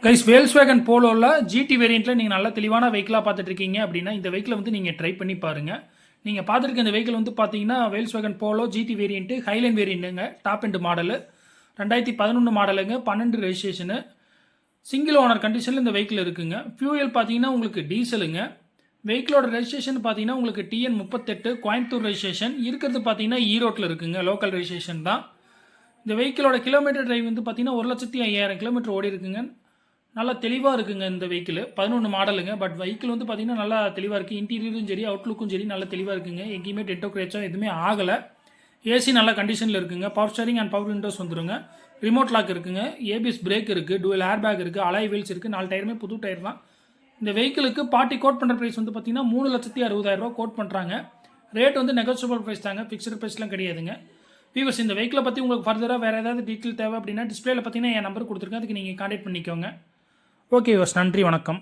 Guys வேல்ஸ்வேகன் போலோவில் GT வேரியண்ட்டில் நீங்கள் நல்ல தெளிவான வெஹிக்கிளாக பார்த்துட்டு இருக்கீங்க அப்படின்னா இந்த வெஹிக்கிளை வந்து நீங்கள் ட்ரை பண்ணி பாருங்கள். நீங்கள் பார்த்துருக்க இந்த வெஹிக்கிள் வந்து பார்த்தீங்கன்னா Volkswagen Polo GT variant Highline வேரியண்ட்டுங்க, டாப் எண்ட் மாடலு, 2011 மாடலுங்க, 12 ரெஜிஸ்ட்ரேஷனு, சிங்கிள் ஓனர் கண்டிஷனில் இந்த வெஹிக்கிள் இருக்குங்க. ஃபியூயல் பார்த்தீங்கன்னா உங்களுக்கு டீசலுங்க. வெஹிக்கிளோட ரெஜிஸ்ட்ரேஷன் பார்த்தீங்கன்னா உங்களுக்கு TN 38 கோயம்புத்தூர் ரெஜிஸ்ட்ரேஷன் இருக்கிறது பார்த்தீங்கன்னா ஈரோட்டில் இருக்குங்க, லோக்கல் ரெஜிஸ்ட்ரேஷன் தான். இந்த வெஹிக்கிளோட கிலோமீட்டர் டிரைவ் வந்து பார்த்தீங்கன்னா 1,05,000 கிலோமீட்டர் ஓடி இருக்குங்க. நல்லா தெளிவாக இருக்குங்க இந்த வெஹிக்கிள். 11 மாடலுங்க. பட் வெஹிக்கிள் வந்து பார்த்தீங்கன்னா நல்லா தெளிவாக இருக்குது. இன்டீரியரும் சரி அவுட்லுக்கும் சரி நல்லா தெளிவாக இருக்குங்க. எங்கேயுமே டென்டோ கிரேச்சோ எதுவுமே ஆகலை. ஏசி நல்ல கண்டிஷனில் இருக்குங்க. Power steering and power Windows வந்துருங்க. ரிமோட் லாக் இருக்குங்க. ஏபிஎஸ் பிரேக் இருக்குது. டூவல் ஏர் பேக் இருக்குது. அலாய் வீல்ஸ் இருக்குது. 4 டயருமே புது டயர் தான். இந்த வெஹிக்கிளுக்கு பார்ட்டி கோட் பண்ணுற ப்ரைஸ் வந்து பார்த்தீங்கன்னா 3,60,000 கோட் பண்ணுறாங்க. ரேட் வந்து நெகோசியபிள் ப்ரைஸ் தாங்க, ஃபிக்ஸ்டு ப்ரைஸ்லாம் கிடையாதுங்க. வீவர்ஸ், இந்த வெஹிக்கிளை பற்றி உங்களுக்கு ஃபர்தராக வேறு ஏதாவது டீட்டெயில் தேவை அப்படின்னா டிஸ்பிளேல பார்த்தீங்கன்னா என் நம்பர் கொடுத்துருக்கேன், அதுக்கு நீங்கள் கான்டாக்ட் பண்ணிக்கோங்க. ஓகே வீவர்ஸ், நன்றி, வணக்கம்.